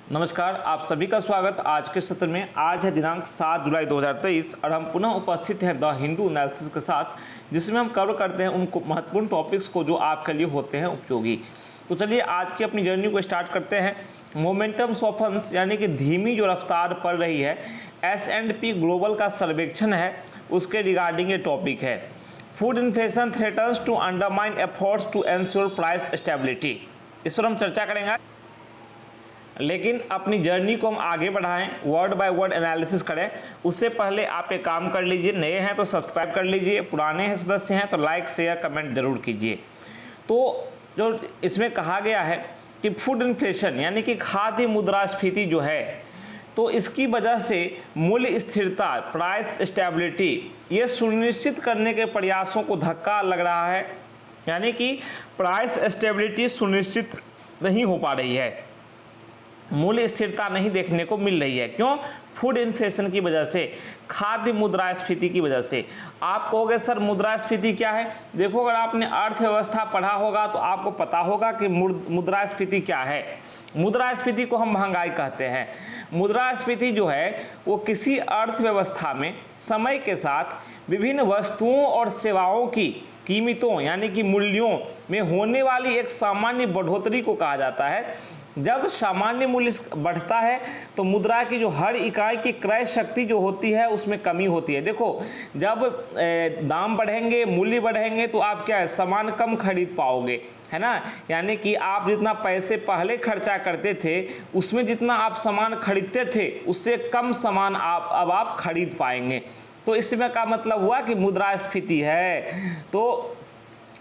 नमस्कार, आप सभी का स्वागत आज के सत्र में। आज है दिनांक 7 जुलाई 2023 और हम पुनः उपस्थित हैं द हिंदू एनालिसिस के साथ, जिसमें हम कवर करते हैं उन महत्वपूर्ण टॉपिक्स को जो आपके लिए होते हैं उपयोगी। तो चलिए आज की अपनी जर्नी को स्टार्ट करते हैं। मोमेंटम सॉफ्टन्स यानी कि धीमी जो रफ्तार पड़ रही है, S&P ग्लोबल का सर्वेक्षण है, उसके रिगार्डिंग ये टॉपिक है। Food inflation threatens to undermine efforts to ensure price stability. इस पर हम चर्चा करेंगे, लेकिन अपनी जर्नी को हम आगे बढ़ाएं, वर्ड बाय वर्ड एनालिसिस करें, उससे पहले आप एक काम कर लीजिए। नए हैं तो सब्सक्राइब कर लीजिए, पुराने हैं सदस्य हैं तो लाइक शेयर कमेंट जरूर कीजिए। तो जो इसमें कहा गया है कि फूड इन्फ्लेशन यानी कि खाद्य मुद्रास्फीति जो है, तो इसकी वजह से मूल्य स्थिरता प्राइस स्टेबिलिटी ये सुनिश्चित करने के प्रयासों को धक्का लग रहा है। यानी कि प्राइस स्टेबिलिटी सुनिश्चित नहीं हो पा रही है, मूल्य स्थिरता नहीं देखने को मिल रही है। क्यों? फूड इन्फ्लेशन की वजह से, खाद्य मुद्रास्फीति की वजह से। आप कहोगे सर मुद्रास्फीति क्या है? देखो, अगर आपने अर्थव्यवस्था पढ़ा होगा तो आपको पता होगा कि मुद्रास्फीति क्या है। मुद्रास्फीति को हम महंगाई कहते हैं। मुद्रास्फीति जो है वो किसी अर्थव्यवस्था में समय के साथ विभिन्न वस्तुओं और सेवाओं की कीमतों यानी कि मूल्यों में होने वाली एक सामान्य बढ़ोतरी को कहा जाता है। जब सामान्य मूल्य बढ़ता है तो मुद्रा की जो हर इकाई की क्रय शक्ति जो होती है उसमें कमी होती है। देखो, जब दाम बढ़ेंगे, मूल्य बढ़ेंगे तो आप क्या है, सामान कम खरीद पाओगे, है ना। यानी कि आप जितना पैसे पहले खर्चा करते थे उसमें जितना आप सामान खरीदते थे उससे कम सामान अब आप खरीद पाएंगे। तो इसमें का मतलब हुआ कि मुद्रास्फीति है। तो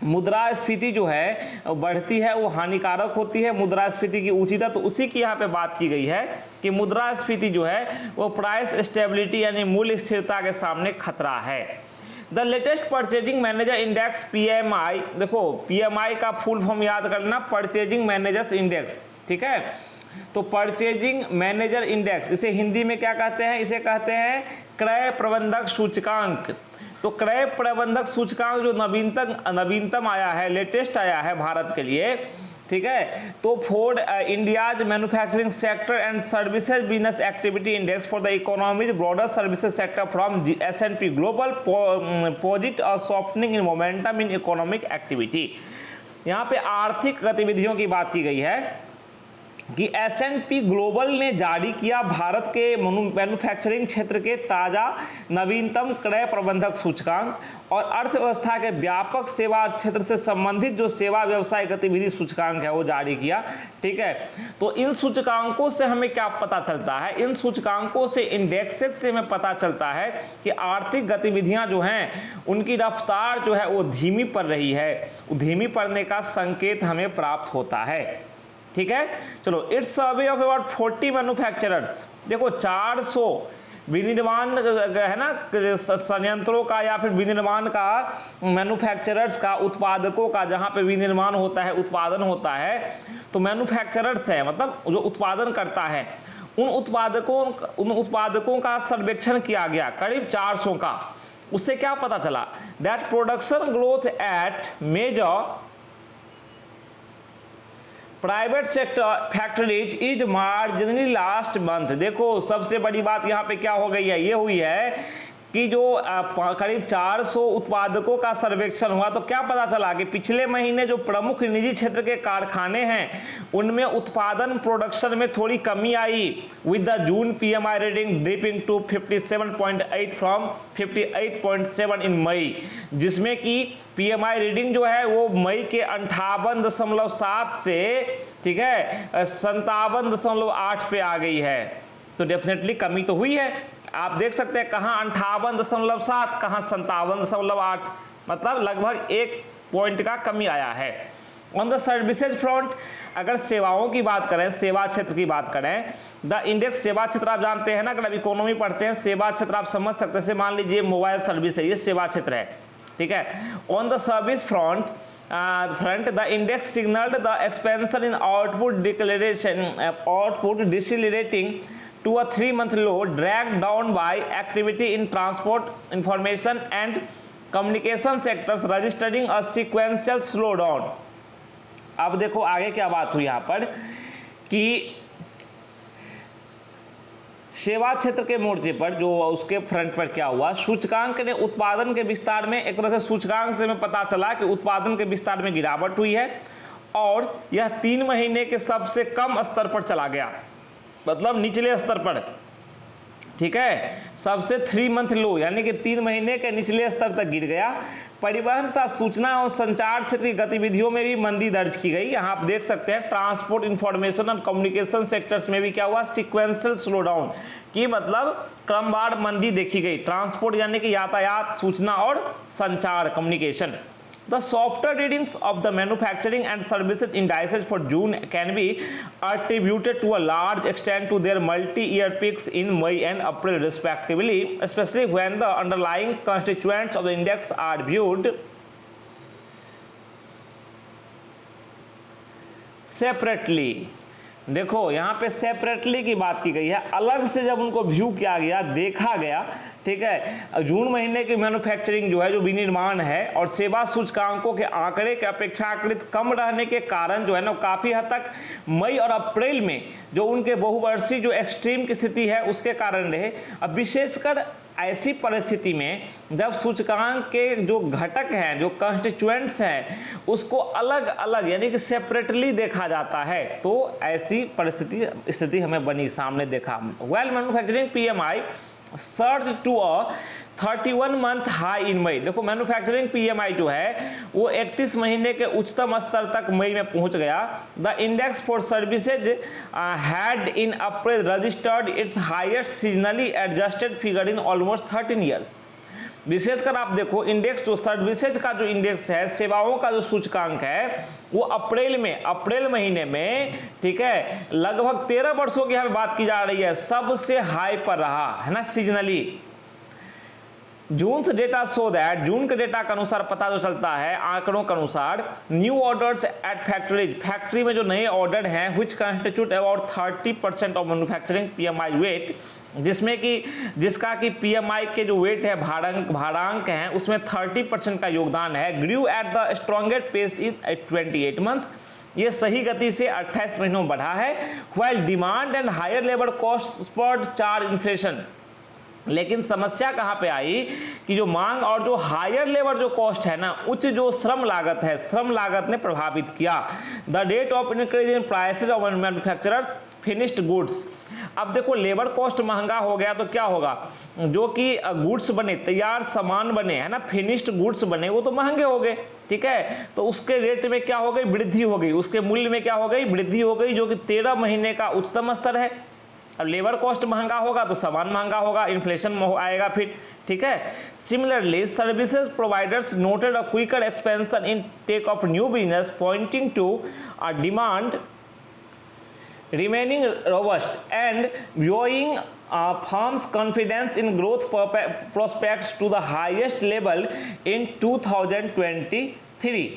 मुद्रास्फीति जो है बढ़ती है वो हानिकारक होती है। मुद्रास्फीति की उचिता तो उसी की यहाँ पे बात की गई है कि मुद्रास्फीति जो है वो प्राइस स्टेबिलिटी यानी मूल्य स्थिरता के सामने खतरा है। The latest purchasing manager index PMI, देखो PMI का फुल फॉर्म याद करना, परचेजिंग मैनेजर्स इंडेक्स, ठीक है। तो परचेजिंग मैनेजर इंडेक्स, इसे हिंदी में क्या कहते हैं? इसे कहते हैं क्रय प्रबंधक सूचकांक। तो क्रय प्रबंधक सूचकांक जो नवीनतम आया है, लेटेस्ट आया है भारत के लिए, ठीक है। तो Ford India's manufacturing sector and services business activity index for the economies broader services sector from S&P global posit और softening in momentum in economic activity. यहाँ पे आर्थिक गतिविधियों की बात की गई है कि S&P ग्लोबल ने जारी किया भारत के मैन्युफैक्चरिंग क्षेत्र के ताज़ा नवीनतम क्रय प्रबंधक सूचकांक और अर्थव्यवस्था के व्यापक सेवा क्षेत्र से संबंधित जो सेवा व्यवसाय गतिविधि सूचकांक है वो जारी किया, ठीक है। तो इन सूचकांकों से हमें क्या पता चलता है? इन सूचकांकों से, इंडेक्सेस से हमें पता चलता है कि आर्थिक गतिविधियां जो हैं उनकी रफ्तार जो है वो धीमी पड़ रही है। धीमी पड़ने का संकेत हमें प्राप्त होता है, ठीक है। चलो, it's survey of about 40 manufacturers. देखो 400 विनिर्माण है ना संयंत्रों का या फिर विनिर्माण का, मैन्युफैक्चरर्स का, उत्पादकों का, जहां पे विनिर्माण होता है, उत्पादन होता है, तो मैन्युफैक्चरर्स है मतलब जो उत्पादन करता है, उन उत्पादकों का सर्वेक्षण किया गया करीब 400 का। उससे क्या पता चला? That production growth at major private sector factories is marginally last month. देखो, सबसे बड़ी बात यहाँ पे क्या हो गई है, ये हुई है कि जो करीब 400 उत्पादकों का सर्वेक्षण हुआ तो क्या पता चला कि पिछले महीने जो प्रमुख निजी क्षेत्र के कारखाने हैं उनमें उत्पादन प्रोडक्शन में थोड़ी कमी आई, with the June PMI reading dripping to 57.8 from 58.7 in May, जिसमें कि PMI रीडिंग जो है वो मई के 58.7 से, ठीक है, 57.8 पे आ गई है। तो डेफिनेटली कमी तो हुई है। आप देख सकते हैं कहाँ 58.7, कहाँ 57.8, मतलब लगभग 1 पॉइंट का कमी आया है। ऑन द सर्विसेज फ्रंट, अगर सेवाओं की बात करें, सेवा क्षेत्र की बात करें, द इंडेक्स, सेवा क्षेत्र आप जानते हैं ना, अगर इकोनॉमी पढ़ते हैं, सेवा क्षेत्र आप समझ सकते हैं। मान लीजिए मोबाइल सर्विस है, ये सेवा क्षेत्र है, ठीक है। On the service front the index signalled the expansion in output decelerating to a 3-month low, dragged down by activity in transport, information and communication sectors, registering a sequential slowdown। अब देखो आगे क्या बात हुई यहाँ पर कि सेवा क्षेत्र के मोर्चे पर जो उसके फ्रंट पर क्या हुआ, सूचकांक ने उत्पादन के विस्तार में, एक तरह से सूचकांक से हमें पता चला कि उत्पादन के विस्तार में गिरावट हुई है और यह 3 महीने के सबसे कम स्तर पर चला गया, मतलब निचले स्तर पर, ठीक है, सबसे 3 मंथ लो यानी कि 3 महीने के निचले स्तर तक गिर गया। परिवहन तथा सूचना और संचार क्षेत्र की गतिविधियों में भी मंदी दर्ज की गई। यहाँ आप देख सकते हैं ट्रांसपोर्ट, इंफॉर्मेशन और कम्युनिकेशन सेक्टर्स में भी क्या हुआ, सिक्वेंशियल स्लोडाउन की मतलब क्रमवार मंदी देखी गई। ट्रांसपोर्ट यानी कि यातायात, सूचना और संचार, communication. The softer readings of the manufacturing and services indices for June can be attributed to a large extent to their multi-year peaks in May and April respectively, especially when the underlying constituents of the index are viewed separately। देखो यहाँ पे separately की बात की गई है, अलग से जब उनको व्यू किया गया, देखा गया, ठीक है। जून महीने की मैन्युफैक्चरिंग जो है, जो विनिर्माण है और सेवा सूचकांकों के आंकड़े के अपेक्षाकृत कम रहने के कारण जो है ना, काफ़ी हद तक मई और अप्रैल में जो उनके बहुवर्षीय जो एक्सट्रीम की स्थिति है उसके कारण रहे। अब विशेषकर ऐसी परिस्थिति में जब सूचकांक के जो घटक हैं, जो कंस्टिट्यूएंट्स हैं, उसको अलग अलग यानी कि सेपरेटली देखा जाता है, तो ऐसी स्थिति हमें बनी, सामने देखा। Well manufacturing PMI surge to a 31 month high in May. देखो मैन्युफैक्चरिंग PMI जो है वो 31 महीने के उच्चतम स्तर तक मई में पहुंच गया। The index for services had in April registered it's highest seasonally adjusted figure in almost 13 years. विशेषकर आप देखो इंडेक्स, जो सर्विसेज का जो इंडेक्स है, सेवाओं का जो सूचकांक है, वो अप्रैल महीने में, ठीक है, लगभग 13 वर्षों की हमें बात की जा रही है, सबसे हाई पर रहा है ना सीजनली। जून से डेटा शो दैट, जून के डेटा के अनुसार पता जो चलता है, आंकड़ों के अनुसार, new orders at factories, factory में जो नए ऑर्डर हैं, which constitute about 30% of manufacturing PMI weight, जिसमें कि जिसका कि PMI के जो वेट है, भारांक हैं, उसमें 30% का योगदान है। Grew at the strongest pace is 28 months, ये सही गति से 28 महीनों में बढ़ा है। While demand and higher labour cost spurred charge inflation, लेकिन समस्या कहाँ पे आई कि जो मांग और जो हायर लेबर जो कॉस्ट है ना, उच्च जो श्रम लागत है, श्रम लागत ने प्रभावित किया। The rate of increase in prices of manufacturers finished goods. अब देखो लेबर कॉस्ट महंगा हो गया तो क्या होगा, जो कि गुड्स बने, तैयार सामान बने, है ना, फिनिश्ड गुड्स बने, वो तो महंगे हो गए, ठीक है, तो उसके रेट में क्या हो गई, वृद्धि हो गई, उसके मूल्य में क्या हो गई, वृद्धि हो गई, जो कि 13 महीने का उच्चतम स्तर है। अब लेबर कॉस्ट महंगा होगा तो सामान महंगा होगा, इन्फ्लेशन आएगा फिर, ठीक है। Similarly services providers noted a quicker expansion intake of new business, pointing to a demand remaining robust and viewing firms' confidence in growth prospects to the highest level in 2023।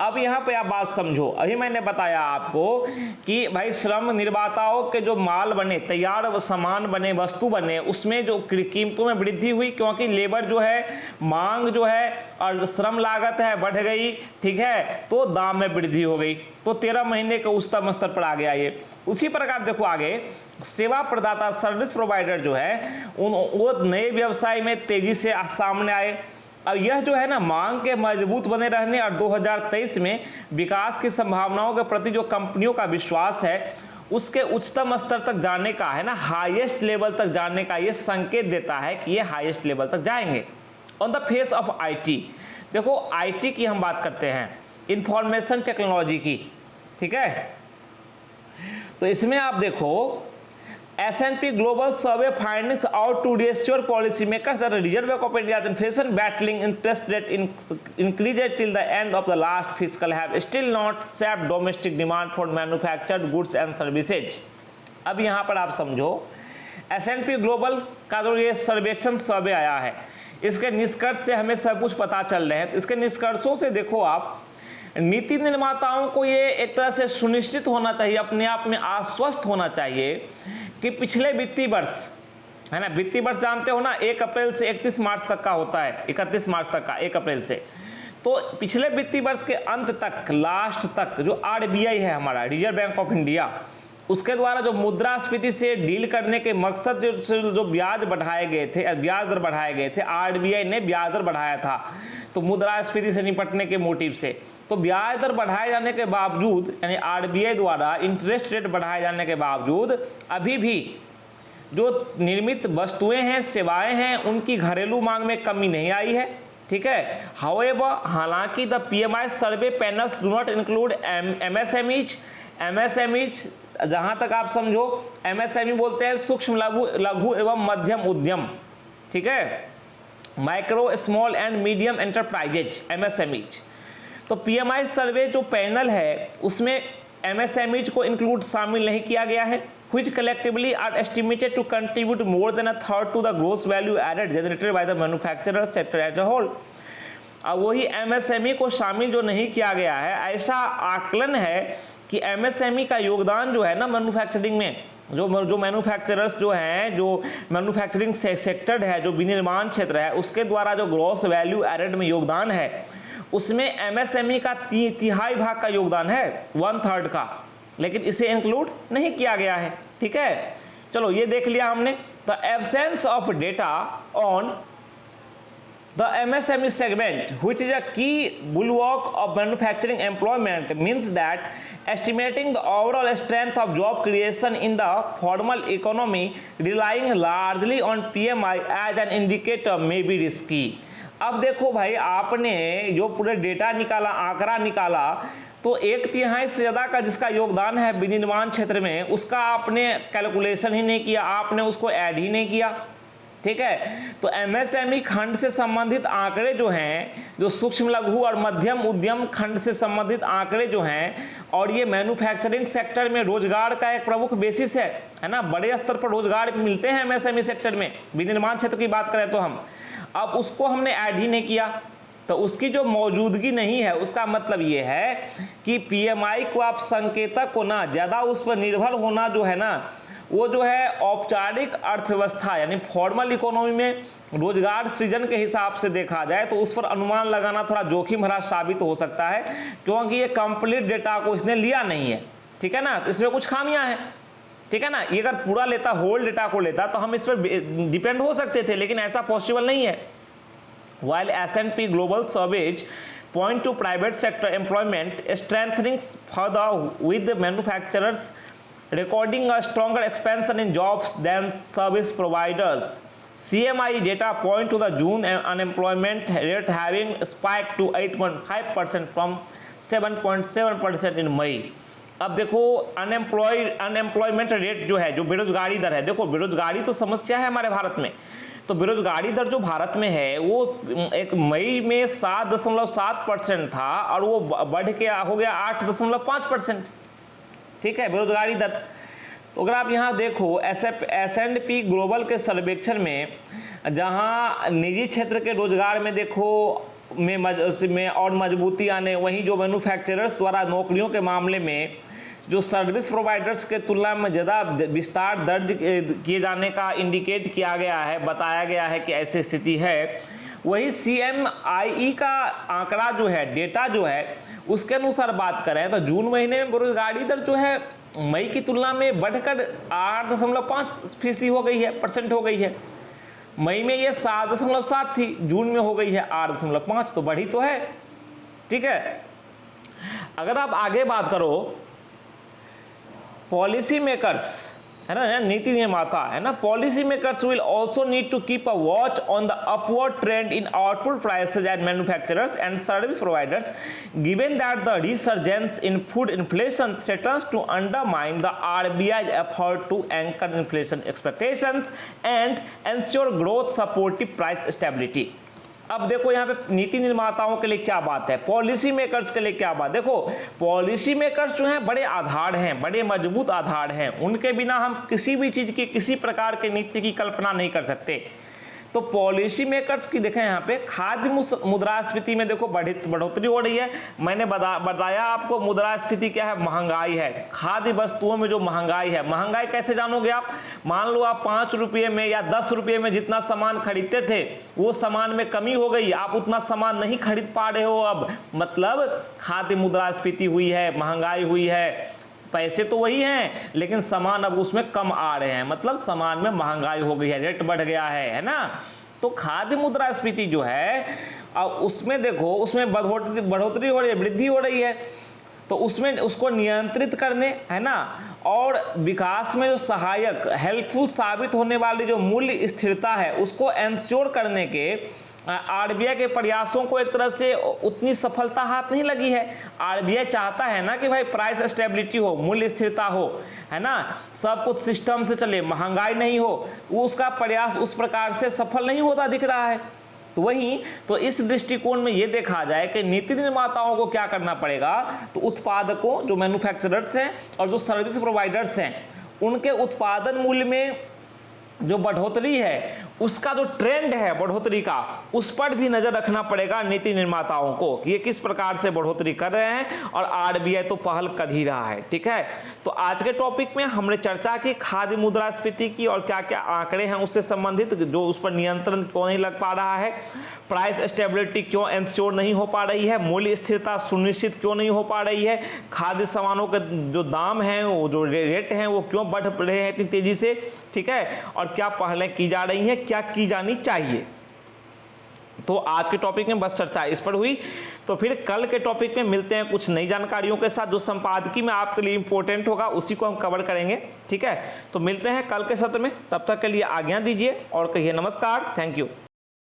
अब यहाँ पे आप बात समझो, अभी मैंने बताया आपको कि भाई श्रम निर्माताओं के जो माल बने, तैयार सामान बने, वस्तु बने, उसमें जो कीमतों में वृद्धि हुई, क्योंकि लेबर जो है, मांग जो है और श्रम लागत है बढ़ गई, ठीक है, तो दाम में वृद्धि हो गई, तो 13 महीने के उच्चतम स्तर पर आ गया ये। उसी प्रकार देखो आगे, सेवा प्रदाता, सर्विस प्रोवाइडर जो है, वो नए व्यवसाय में तेजी से सामने आए। अब यह जो है ना, मांग के मजबूत बने रहने और 2023 में विकास की संभावनाओं के प्रति जो कंपनियों का विश्वास है, उसके उच्चतम स्तर तक जाने का, है ना, हाईएस्ट लेवल तक जाने का ये संकेत देता है कि ये हाईएस्ट लेवल तक जाएंगे। On the face of IT, देखो IT की हम बात करते हैं, इंफॉर्मेशन टेक्नोलॉजी की, ठीक है, तो इसमें आप देखो S&P Global Survey findings out to reassure policymakers that the Reserve Bank of India's inflation battling interest rate increases till the end of the last fiscal have still not sapped domestic demand for manufactured goods and services। अब यहाँ पर आप समझो, S&P Global का जो ये सर्वेक्षण सर्वे आया है, इसके निष्कर्ष से हमें सब कुछ पता चल रहे हैं। इसके निष्कर्षों से देखो आप, नीति निर्माताओं को ये एक तरह से सुनिश्चित होना चाहिए, अपने आप में आश्वस्त होना चाहिए कि पिछले वित्तीय वर्ष, है ना, वित्तीय वर्ष जानते हो ना, 1 अप्रैल से 31 मार्च तक का होता है, 31 मार्च तक का, 1 अप्रैल से, तो पिछले वित्तीय वर्ष के अंत तक, लास्ट तक जो RBI है हमारा, रिजर्व बैंक ऑफ इंडिया, उसके द्वारा जो मुद्रास्फीति से डील करने के मकसद जो ब्याज बढ़ाए गए थे, ब्याज दर बढ़ाए गए थे, आरबीआई ने ब्याज दर बढ़ाया था तो मुद्रास्फीति से निपटने के मोटिव से। तो ब्याज दर बढ़ाए जाने के बावजूद, यानी आरबीआई द्वारा इंटरेस्ट रेट बढ़ाए जाने के बावजूद अभी भी जो निर्मित वस्तुएं हैं, सेवाएं हैं, उनकी घरेलू मांग में कमी नहीं आई है। ठीक है, हाउएवर, हालांकि the PMI survey panels do not include MSMEs. MSMEs जहां तक आप समझो, एमएसएमई बोलते हैं सूक्ष्म लघु एवं मध्यम उद्यम। ठीक है, micro small and medium enterprises, MSMEs. तो पीएमआई सर्वे जो पैनल है उसमें एमएसएमईज को इंक्लूड शामिल नहीं किया गया है, which collectively are estimated to contribute more than a third to the gross value added generated by the manufacturer sector as a whole। अब वही एमएसएमई को शामिल जो नहीं किया गया है, ऐसा आकलन है कि एमएसएमई का योगदान जो है ना मैन्युफैक्चरिंग में, जो मैन्युफैक्चरर्स जो हैं, जो मैन्युफैक्चरिंग सेक्टर है, जो विनिर्माण क्षेत्र है, उसके द्वारा जो ग्रॉस वैल्यू एडेड में योगदान है, उसमें एमएसएमई का तिहाई भाग का योगदान है, 1/3 का, लेकिन इसे इंक्लूड नहीं किया गया है। ठीक है, चलो ये देख लिया हमने। The absence of data on the MSME segment, which is a key bulwark of manufacturing employment, means that estimating the overall strength of job creation in the formal economy relying largely on PMI as an indicator may be risky। अब देखो भाई, आपने जो पूरे data निकाला, आंकड़ा निकाला, तो 1/3 से ज़्यादा का जिसका योगदान है विनिर्माण क्षेत्र में, उसका आपने कैलकुलेशन ही नहीं किया, आपने उसको ऐड ही नहीं किया। ठीक है, तो एमएसएमई खंड से संबंधित आंकड़े जो हैं, जो सूक्ष्म लघु और मध्यम उद्यम खंड से संबंधित आंकड़े जो हैं, और ये मैन्युफैक्चरिंग सेक्टर में रोजगार का एक प्रमुख बेसिस है ना, बड़े स्तर पर रोजगार मिलते हैं एमएसएमई सेक्टर में, विनिर्माण क्षेत्र की बात करें तो हम, अब उसको हमने ऐड ही नहीं किया, तो उसकी जो मौजूदगी नहीं है, उसका मतलब ये है कि पीएमआई को आप संकेतक को ना ज़्यादा उस पर निर्भर होना जो है ना, वो जो है औपचारिक अर्थव्यवस्था यानी फॉर्मल इकोनॉमी में रोजगार सृजन के हिसाब से देखा जाए तो उस पर अनुमान लगाना थोड़ा जोखिम भरा साबित हो सकता है, क्योंकि ये कंप्लीट डेटा को इसने लिया नहीं है। ठीक है ना, इसमें कुछ खामियां हैं। ठीक है ना, ये अगर पूरा लेता, होल डेटा को लेता, तो हम इस पर डिपेंड हो सकते थे, लेकिन ऐसा पॉसिबल नहीं है। While S&P Global surveys point to private sector employment strengthening further with the manufacturers recording a stronger expansion in jobs than service providers, CMI data point to the June unemployment rate having spiked to 8.5% from 7.7% in May। अब देखो unemployment rate जो है, जो बेरोजगारी दर है, देखो बेरोजगारी तो समस्या है हमारे भारत में, तो बेरोजगारी दर जो भारत में है वो एक मई में 7.7% था और वो बढ़ के हो गया 8.5%। ठीक है, बेरोजगारी दर। तो अगर आप यहाँ देखो S&P ग्लोबल के सर्वेक्षण में, जहाँ निजी क्षेत्र के रोजगार में देखो में और मजबूती आने, वहीं जो मैन्युफैक्चरर्स द्वारा नौकरियों के मामले में जो सर्विस प्रोवाइडर्स के तुलना में ज़्यादा विस्तार दर्ज किए जाने का इंडिकेट किया गया है, बताया गया है कि ऐसी स्थिति है। वही CMIE का आंकड़ा जो है, डेटा जो है, उसके अनुसार बात करें तो जून महीने में बेरोजगारी दर जो है मई की तुलना में बढ़कर 8.5% हो गई है, परसेंट हो गई है। मई में ये 7.7 थी, जून में हो गई है 8.5, तो बढ़ी तो है। ठीक है, अगर आप आगे बात करो पॉलिसी मेकर्स, है ना, नीति निर्माता है ना, policy makers will also need to keep a watch on the upward trend in output prices at manufacturers and service providers given that the resurgence in food inflation threatens to undermine the RBI's effort to anchor inflation expectations and ensure growth supportive price stability। अब देखो यहाँ पे नीति निर्माताओं के लिए क्या बात है, पॉलिसी मेकर्स के लिए क्या बात। देखो पॉलिसी मेकर्स जो हैं बड़े आधार हैं, बड़े मजबूत आधार हैं, उनके बिना हम किसी भी चीज़ की, किसी प्रकार के नीति की कल्पना नहीं कर सकते। तो पॉलिसी मेकर्स की देखें यहाँ पे खाद्य मुद्रास्फीति में देखो बढ़ोतरी हो रही है। मैंने बताया आपको मुद्रास्फीति क्या है, महंगाई है, खाद्य वस्तुओं में जो महंगाई है। महंगाई कैसे जानोगे आप, मान लो आप 5 रुपये में या 10 रुपये में जितना सामान खरीदते थे वो सामान में कमी हो गई, आप उतना सामान नहीं खरीद पा रहे हो अब, मतलब खाद्य मुद्रास्फीति हुई है, महंगाई हुई है। पैसे तो वही हैं लेकिन सामान अब उसमें कम आ रहे हैं, मतलब सामान में महंगाई हो गई है, रेट बढ़ गया है ना। तो खाद्य मुद्रास्फीति जो है अब उसमें देखो, उसमें बढ़ोतरी हो रही है, वृद्धि हो रही है, तो उसमें उसको नियंत्रित करने, है ना, और विकास में जो सहायक हेल्पफुल साबित होने वाली जो मूल्य स्थिरता है उसको एंश्योर करने के आरबीआई के प्रयासों को एक तरह से उतनी सफलता हाथ नहीं लगी है। आरबीआई चाहता है ना कि भाई प्राइस स्टेबिलिटी हो, मूल्य स्थिरता हो, है ना, सब कुछ सिस्टम से चले, महंगाई नहीं हो, वो उसका प्रयास उस प्रकार से सफल नहीं होता दिख रहा है। तो वहीं तो इस दृष्टिकोण में ये देखा जाए कि नीति निर्माताओं को क्या करना पड़ेगा, तो उत्पादकों जो मैन्युफैक्चरर्स हैं और जो सर्विस प्रोवाइडर्स हैं उनके उत्पादन मूल्य में जो बढ़ोतरी है उसका जो ट्रेंड है बढ़ोतरी का, उस पर भी नजर रखना पड़ेगा नीति निर्माताओं को कि ये किस प्रकार से बढ़ोतरी कर रहे हैं, और आरबीआई तो पहल कर ही रहा है। ठीक है, तो आज के टॉपिक में हमने चर्चा की खाद्य मुद्रास्फीति की और क्या क्या आंकड़े हैं उससे संबंधित, जो उस पर नियंत्रण क्यों नहीं लग पा रहा है, प्राइस स्टेबिलिटी क्यों एंश्योर नहीं हो पा रही है, मूल्य स्थिरता सुनिश्चित क्यों नहीं हो पा रही है, खाद्य सामानों के जो दाम हैं, वो जो रेट हैं वो क्यों बढ़ रहे हैं इतनी तेजी से, ठीक है, और क्या पहलें की जा रही हैं, क्या की जानी चाहिए। तो आज के टॉपिक में बस चर्चा इस पर हुई। तो फिर कल के टॉपिक में मिलते हैं कुछ नई जानकारियों के साथ, जो संपादकीय में आपके लिए इंपॉर्टेंट होगा उसी को हम कवर करेंगे। ठीक है, तो मिलते हैं कल के सत्र में, तब तक के लिए आज्ञा दीजिए और कहिए नमस्कार, थैंक यू।